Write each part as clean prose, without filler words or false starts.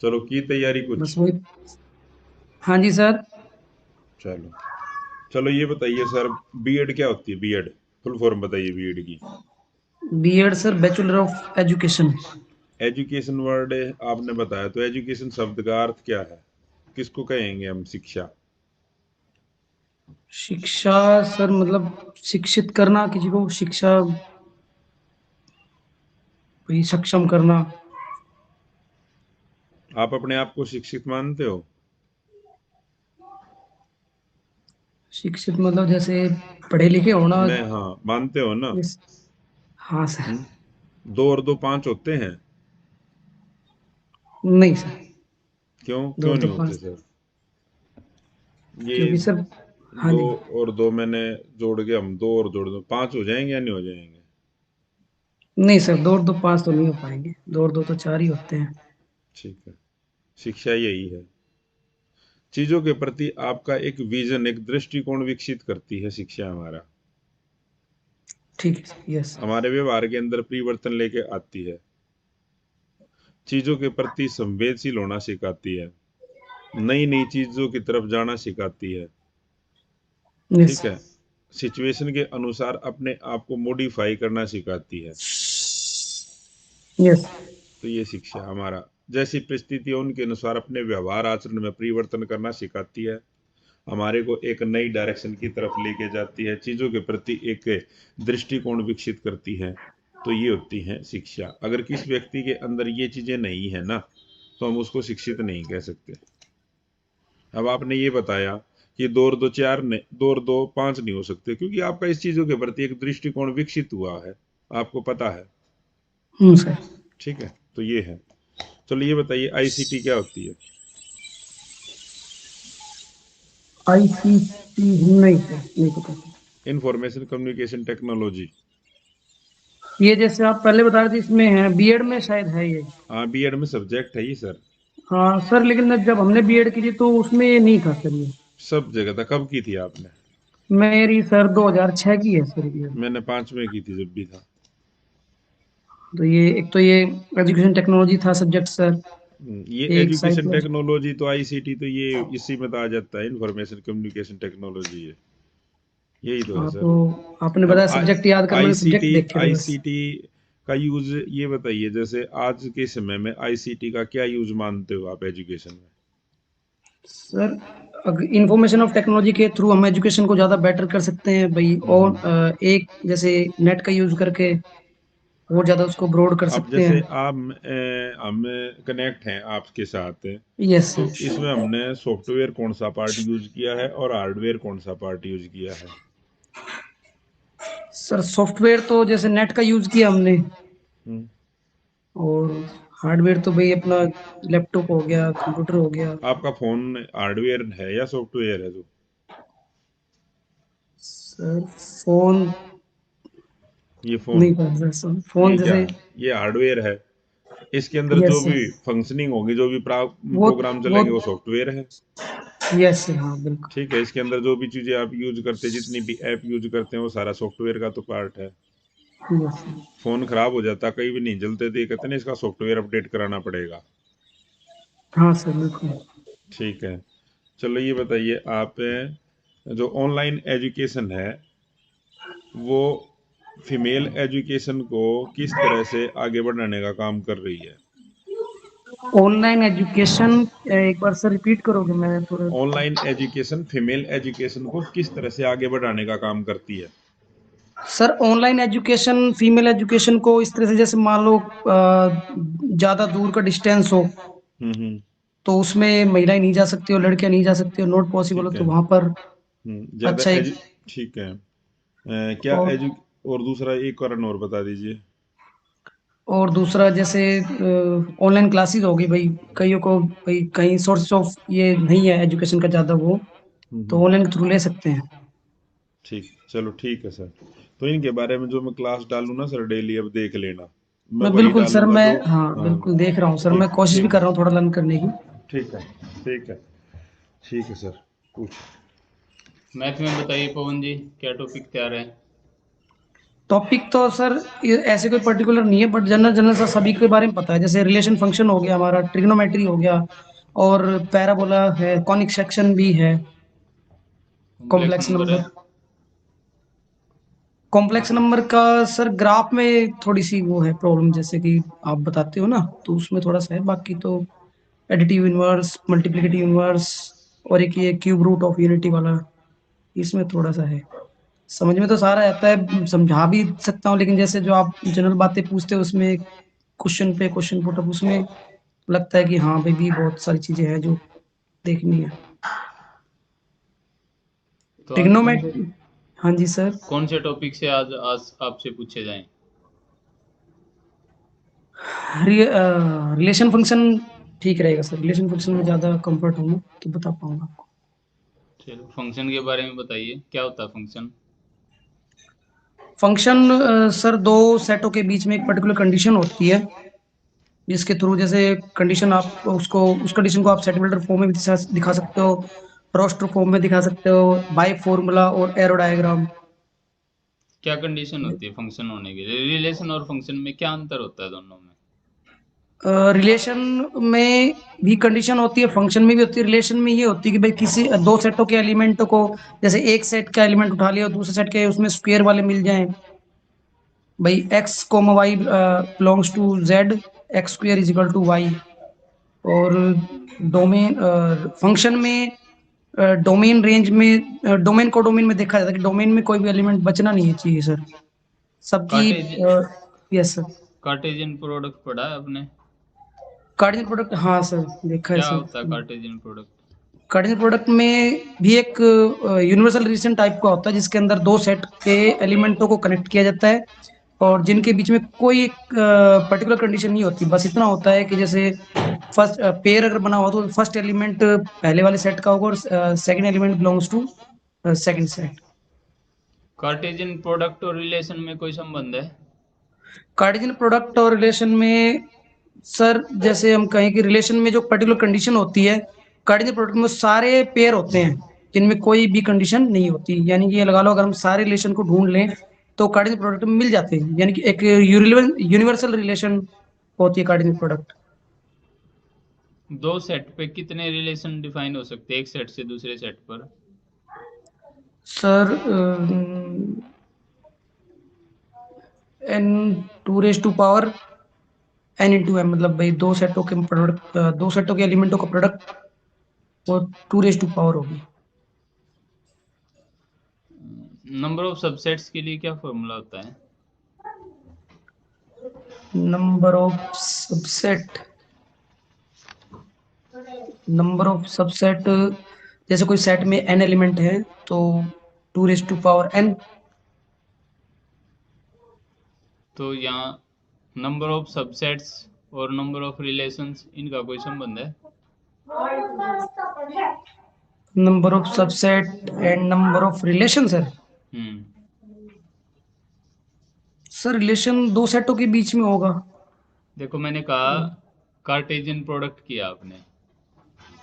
चलो की तैयारी बस कुछ। वही। हाँ जी सर। चलो। चलो ये बताइए सर, बीएड क्या होती है? बीएड फुल फॉर्म बताइए बीएड की। B Ed sir, bachelor of education. Education word आपने बताया, तो एजुकेशन शब्द का अर्थ क्या है? किसको कहेंगे हम शिक्षा? शिक्षा सर मतलब शिक्षित करना किसी को, शिक्षा वही सक्षम करना। आप अपने आप को शिक्षित मानते हो? शिक्षित मतलब जैसे पढ़े लिखे होना। मैं, हाँ, मानते हो ना? इस, हाँ सर। दो और दो पांच होते हैं? नहीं सर। क्यों दो क्यों और नहीं दो होते पाँच। सर? ये क्योंकि सर, हाँ दो जी। और दो मैंने जोड़ के, हम दो और जोड़ दो पांच हो जाएंगे या नहीं हो जाएंगे? नहीं सर, दो और दो पाँच तो नहीं हो पाएंगे, दो और दो तो चार ही होते हैं। ठीक है। शिक्षा यही है। चीजों के प्रति आपका एक विजन, एक दृष्टिकोण विकसित करती है शिक्षा हमारा। ठीक है सर, यस। हमारे व्यवहार के अंदर परिवर्तन लेके आती है। चीजों के प्रति संवेदनशील होना सिखाती है। नई नई चीजों की तरफ जाना सिखाती है। यस। ठीक है। सिचुएशन के अनुसार अपने आप को मॉडिफाई करना सिखाती है। यस। तो ये शिक्षा हमारा, जैसी परिस्थितियों उनके अनुसार अपने व्यवहार आचरण में परिवर्तन करना सिखाती है। हमारे को एक नई डायरेक्शन की तरफ लेके जाती है, चीजों के प्रति एक दृष्टिकोण विकसित करती है। तो ये होती है शिक्षा। अगर किस व्यक्ति के अंदर ये चीजें नहीं है ना, तो हम उसको शिक्षित नहीं कह सकते। अब आपने ये बताया कि दो और दो चार ने, दो और दो पांच नहीं हो सकते, क्योंकि आपका इस चीजों के प्रति एक दृष्टिकोण विकसित हुआ है, आपको पता है। सर। ठीक है, तो ये है। चलो ये बताइए, आईसीटी क्या होती है? आईसीटी नहीं सर, नहीं पता सर। Information communication technology. ये जैसे आप पहले बता रहे थे इसमें है, बीएड में शायद है ये। हाँ, बीएड में सब्जेक्ट है ये सर। हाँ सर, लेकिन जब हमने बीएड की थी तो उसमें ये नहीं था सर ये। सब जगह था। कब की थी आपने? मेरी सर 2006 की है सर बीएड। मैंने पांचवें की थी जब भी था। तो ये एक तो ये एजुकेशन टेक्नोलॉजी था सब्जेक्ट सर। ये एक एजुकेशन साइकोलॉजी। टेक्नोलॉजी तो आईसीटी तो ये इसी में तो आ जाता है, इंफॉर्मेशन कम्युनिकेशन टेक्नोलॉजी है। यही तो है हाँ सर। तो आपने अब बताया सब्जेक्ट याद कर, मैंने आईसीटी सब्जेक्ट देखे थे बस। आईसीटी का यूज ये बताइए, जैसे आज के समय में आईसीटी का क्या यूज मानते हो आप एजुकेशन में? सर इंफॉर्मेशन ऑफ टेक्नोलॉजी के थ्रू हम एजुकेशन को ज़्यादा बेटर कर सकते हैं भाई, और हम्म। एक जैसे नेट का यूज करके और ज़्यादा उसको ब्रॉड कर अब सकते जैसे हैं। आप, हम कनेक्ट हैं आपके साथ, यस तो सर। इसमें हमने सॉफ्टवेयर कौन सा पार्ट यूज किया है और हार्डवेयर कौन सा पार्ट यूज किया है? सर सॉफ्टवेयर तो जैसे नेट का यूज किया हमने, हम्म। और हार्डवेयर तो भाई अपना लैपटॉप हो गया, कंप्यूटर हो गया। आपका फोन हार्डवेयर है या सॉफ्टवेयर है जो? सर फोन ये फोन, नहीं पता सर, फोन ये क्या जैसे। है? ये हार्डवेयर है। इसके अंदर जो यस सर। भी फंक्शनिंग होगी, जो भी वो प्रोग्राम वो चलेंगे, वो सॉफ्टवेयर है। यस सर, हाँ बिल्कुल। ठीक है, इसके अंदर जो भी चीजें आप यूज करते हैं, जितनी भी ऐप यूज करते हैं, वो सारा सॉफ्टवेयर का तो पार्ट है। Yes sir. फोन खराब हो जाता, कहीं भी नहीं जलते थे, कहते ना इसका सॉफ्टवेयर अपडेट कराना पड़ेगा। हाँ सर बिल्कुल। ठीक है। चलो ये बताइए आप, जो ऑनलाइन एजुकेशन है, वो फीमेल एजुकेशन को किस तरह से आगे बढ़ाने का काम कर रही है? ऑनलाइन एजुकेशन, एक बार सर रिपीट करोगे, मैं थोड़ा। ऑनलाइन एजुकेशन फीमेल एजुकेशन को किस तरह से आगे बढ़ाने का काम करती है? Sir online education female education को इस तरह से, जैसे मान लो ज्यादा दूर का डिस्टेंस हो हम्म। तो उसमें महिलाएं नहीं जा सकती, और लड़कियां नहीं जा सकती, और नॉट पॉसिबल हो ठीक है। तो वहां पर ज्यादा अच्छा एक। एजु ठीक है। क्या और एजु और दूसरा एक कारण और बता दीजिए। और दूसरा जैसे ऑनलाइन क्लासेस होगी भाई, कईयों को भाई कहीं सोर्स ऑफ ये नहीं है एजुकेशन का ज्यादा वो, तो हम्म। ऑनलाइन के थ्रू ले सकते हैं। ठीक, चलो ठीक है सर। तो इनके बारे में जो मैं क्लास डालूँ ना सर डेली, अब देख लेना। मैं मैं वही बिल्कुल सर, डालूंगा मैं जो। हाँ हाँ। बिल्कुल देख रहा हूँ सर, मैं ठीक कोशिश भी ठीक कर है। रहा हूँ थोड़ा लर्न करने की। ठीक है। ठीक है। ठीक है सर। पूछ। मैथ में बताइए पवन जी, क्या टॉपिक तैयार है? टॉपिक तो सर ऐसे कोई पर्टिकुलर नहीं है, बट जनरल जनरल सा सभी के बारे में पता है। जैसे रिलेशन फंक्शन हो गया हमारा, ट्रिग्नोमेट्री हो गया, और पैराबोला है, कॉनिक सेक्शन भी है, कॉम्प्लेक्स कॉम्प्लेक्स नंबर है। नंबर। कॉम्प्लेक्स नंबर का सर ग्राफ में थोड़ी सी वो है प्रॉब्लम, जैसे कि आप बताते हो ना, तो उसमें थोड़ा सा है। बाकी तो एडिटिव इनवर्स, मल्टीप्लिकेटिव इनवर्स, और एक ये क्यूब रूट ऑफ यूनिटी वाला, इसमें थोड़ा सा है। समझ में तो सारा आता है, समझा भी सकता हूँ, लेकिन जैसे जो आप जनरल बातें पूछते हो उसमें क्वेश्चन पे क्वेश्चन पुट अप, उसमें लगता है कि हाँ भाई भी बहुत सारी चीजें हैं जो देखनी है। तो आज ट्रिग्नोमेट्री। हाँ जी सर। कौन से टॉपिक से आज आज आपसे पूछे जाएं? रिलेशन फंक्शन ठीक रहेगा सर, रिलेशन फंक्शन में ज्यादा कंफर्ट हूँ तो बता पाऊंगा आपको। चलो फंक्शन के बारे में बताइए, क्या होता है फंक्शन? फंक्शन सर दो सेटों के बीच में एक पर्टिकुलर कंडीशन होती है, जिसके थ्रू जैसे कंडीशन आप उसको, उस कंडीशन को आप सेट बिल्डर फॉर्म में भी दिखा सकते हो, रोस्टर फॉर्म में दिखा सकते हो, बाय फॉर्मूला और एरो डायग्राम। क्या कंडीशन होती है फंक्शन होने के लिए? रिलेशन और फंक्शन में क्या अंतर होता है दोनों में? रिलेशन में भी कंडीशन होती है, फंक्शन में भी होती है। रिलेशन में ये होती है कि भाई किसी दो सेटों के एलिमेंट को, जैसे एक सेट का एलिमेंट उठा लिया और दूसरे सेट के उसमें स्क्वायर वाले मिल जाएं, भाई x comma y belongs to z, x square is equal to y. और डोमेन फंक्शन में डोमेन रेंज में, डोमेन को डोमेन में देखा जाता है कि डोमेन में कोई भी एलिमेंट बचना नहीं है चाहिए सर, सबकी। Cartesian yes sir. Cartesian product पढ़ा है आपने? कार्डिनल प्रोडक्ट, हाँ सर देखा है क्या सर। होता है कार्टेशियन प्रोडक्ट? कार्डिनल प्रोडक्ट में भी एक यूनिवर्सल रिलेशन टाइप का होता है, जिसके अंदर दो सेट के एलिमेंटों को कनेक्ट किया जाता है, और जिनके बीच में कोई पर्टिकुलर कंडीशन नहीं होती। बस इतना होता है कि जैसे फर्स्ट पेयर अगर बना हुआ तो फर्स्ट एलिमेंट पहले वाले सेट का होगा, और second element belongs to second set. Cartesian product और रिलेशन में कोई संबंध है? कार्डिनल प्रोडक्ट और रिलेशन में सर, जैसे हम कहें कि रिलेशन में जो पर्टिकुलर कंडीशन होती है, कार्डिनल प्रोडक्ट में सारे पेयर होते हैं जिनमें कोई भी कंडीशन नहीं होती। यानी कि ये लगा लो, अगर हम सारे रिलेशन को ढूंढ लें तो कार्डिनल प्रोडक्ट में मिल जाते हैं। यानी कि एक यूनिवर्सल रिलेशन होती है कार्डिनल प्रोडक्ट। दो सेट पे कितने रिलेशन डिफाइन हो सकते हैं एक सेट से दूसरे सेट पर? Sir n to raise to power n into m, मतलब भाई दो सेटों के प्रोडक्ट, दो सेटों के एलिमेंटों का प्रोडक्ट वो टू रेज टू पावर होगी। नंबर ऑफ सबसेट्स के लिए क्या फॉर्मूला होता है? Number of subset, number of subset, जैसे कोई सेट में एन एलिमेंट है तो two raise to power n. तो यहाँ नंबर ऑफ सबसेट्स और नंबर ऑफ रिलेशंस, इनका कोई संबंध है? Number of subset and number of relation sir. Hmm sir relation दो सेटों के बीच में होगा। देखो मैंने कहा कार्टेशियन प्रोडक्ट किया आपने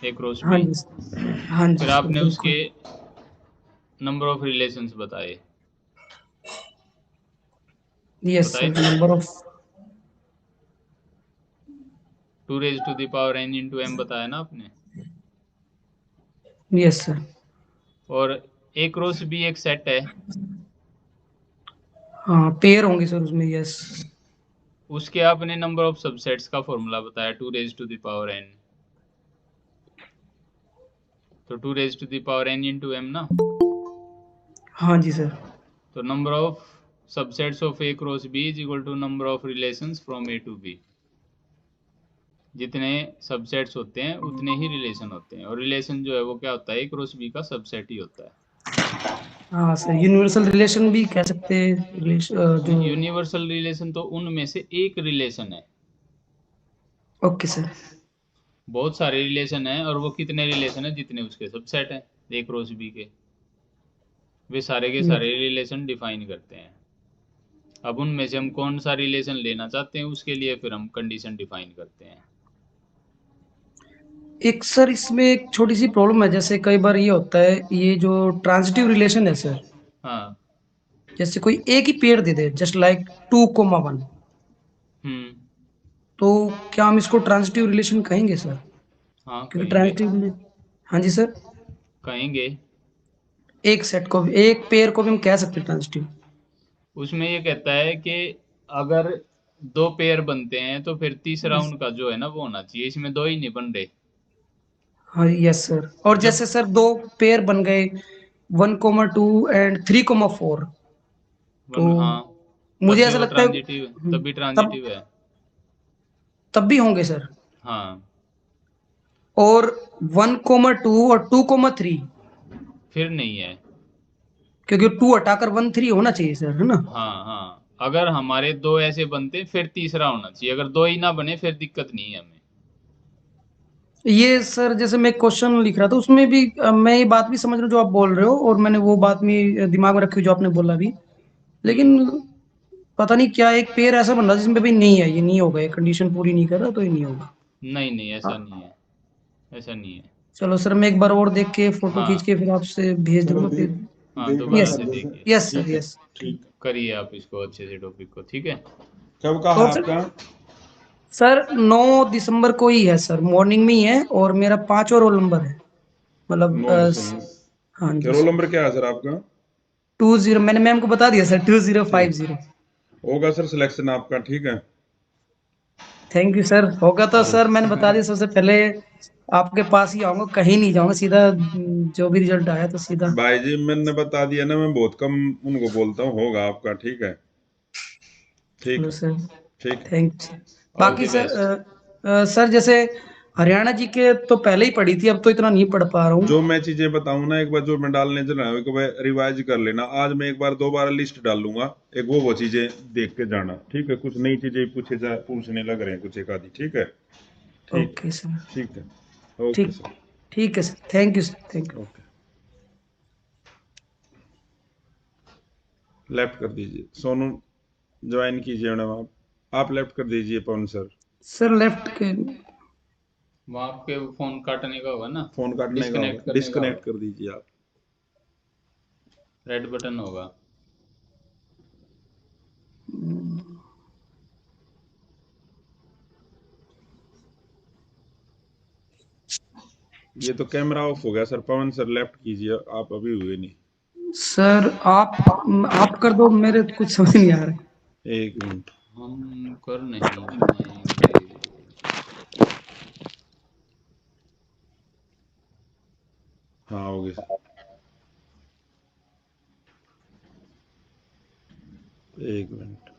ए क्रॉस हाँ बी, जी, हाँ जी फिर सर आपने बिल्कुल। उसके नंबर ऑफ रिलेशंस बताए। यस बताए sir, number of, two raise to the power n into m बताया ना आपने। Yes sir. और ए क्रॉस बी एक सेट है, हाँ पेयर होंगे सर उसमें, यस। उसके आपने नंबर ऑफ सबसेट्स का फॉर्मूला बताया two raise to the power n, तो two raise to the power n into m ना। हाँ जी सर। तो number of subsets of A cross B is equal to number of relations from A to B. जितने subsets होते हैं उतने ही relation होते हैं, और रिलेशन जो है वो क्या होता है, ए क्रॉस बी का सबसेट ही होता है। हाँ सर, यूनिवर्सल रिलेशन भी कह सकते हैं, तो जो। यूनिवर्सल रिलेशन तो उनमें से एक रिलेशन है। Okay sir. बहुत सारे रिलेशन हैं, और वो कितने रिलेशन है जितने उसके सबसेट हैं ए क्रॉस बी के, वे सारे के सारे रिलेशन डिफाइन करते हैं। अब उनमें से हम कौन सा रिलेशन लेना चाहते हैं उसके लिए फिर हम कंडीशन डिफाइन करते हैं। एक सर इसमें एक छोटी सी प्रॉब्लम है, जैसे कई बार ये होता है, ये जो ट्रांजिटिव रिलेशन है सर, हाँ जैसे कोई एक ही पेयर दे दे, जस्ट लाइक 2,1, हम्म। तो क्या हम इसको ट्रांजिटिव रिलेशन कहेंगे सर? हाँ क्योंकि कहेंगे। ट्रांजिटिव, हाँ जी सर, कहेंगे। एक सेट को भी, एक पेयर को भी हम कह सकते हैं ट्रांजिटिव। उसमें ये कहता है कि अगर दो पेयर बनते हैं तो फिर तीसरा उनका जो है ना वो होना चाहिए, इसमें दो ही नहीं बन रहे। हाँ यस सर, और जब जैसे सर दो पेयर बन गए 1,2 एंड 3,4, तो वन, हाँ, तब मुझे भी ऐसा वो लगता है ट्रांजिटिव, तब भी तब ट्रांजिटिव है। तब भी होंगे सर। हाँ, और 1,2 और 2,3, फिर नहीं है। क्योंकि 2 हटाकर 1,3 होना चाहिए सर, है ना? हाँ हाँ, अगर हमारे दो ऐसे बनते फिर तीसरा होना चाहिए, अगर दो ही ना बने फिर दिक्कत नहीं है हमें। ये सर जैसे मैं क्वेश्चन लिख रहा था उसमें भी मैं ये बात भी समझ रहा हूँ जो आप बोल रहे हो, और मैंने वो बात भी दिमाग में रखी जो आपने बोला भी, लेकिन हम्म। पता नहीं क्या एक पेयर ऐसा बन रहा है जिसमें भाई नहीं है, ये नहीं होगा, ये कंडीशन पूरी नहीं कर रहा तो ये नहीं होगा। नहीं नहीं, ऐसा हाँ, नहीं है, ऐसा नहीं है। चलो सर, मैं एक बार और देख के फोटो खींच हाँ के फिर आपसे भेज चलो दूंगा फिर। देख, हाँ, देख दोबारा लेना यस, से जैसा। देखिए। यस सर, ठीक है, यस। ठीक है। करिए आप इसको अच्छे से, टॉपिक को, ठीक है। कब का है और सर, आपका? 9 दिसंबर को ही है सर, मॉर्निंग में ही है, और मेरा 5 और रोल नंबर है, मतलब 9 दिसंबर। हाँ क्या जी रोल सर। नंबर क्या है सर आपका? 20, मैंने मैम को बता दिया सर, 2050। होगा सर सिलेक्शन आपका, ठीक है। थैंक यू सर, होगा तो सर मैंने बता दिया सबसे पहले, आपके पास ही आऊंगा, कहीं नहीं जाऊंगा सीधा, जो भी रिजल्ट आया तो सीधा। भाई जी मैंने बता दिया ना, मैं बहुत कम उनको बोलता हूँ, होगा आपका, ठीक है। ठीक चलो है, सर, ठीक है। Thank you. ऑल बाकी द सर बेस्ट। सर जैसे हरियाणा जी के तो पहले ही पढ़ी थी, अब तो इतना नहीं पढ़ पा रहा हूँ। जो मैं चीजें बताऊं ना, एक बार जो मैं डालने जा रहा हूँ, एक बार रिवाइज कर लेना। आज मैं एक बार दोबारा लिस्ट डाल लूंगा, एक वो चीजें देख के जाना, ठीक है। कुछ नई चीजें पूछने लग रहे हैं कुछ एक आधी, ठीक है। ठीक है, ओके सर। ठीक है। ओके ठीक, सर। ठीक है sir, thank you sir, thank you. Okay. Left कर दीजिए सोनू, ज्वाइन कीजिए मैडम। आप लेफ्ट कर दीजिए पवन सर। सर लेफ्ट के, वहाँ आपके फोन काटने का होगा ना, फोन काटने का डिस्कनेक्ट होगा, करने का डिस्कनेक्ट होगा, कर दीजिए आप। रेड बटन होगा। ये तो कैमरा ऑफ हो गया सर। पवन सर लेफ्ट कीजिए, आप अभी हुए नहीं। सर आप कर दो, मेरे तो कुछ समझ नहीं आ रहा है। एक मिनट। हम कर नहीं पाएंगे। हाँ हो गया सर। एक मिनट।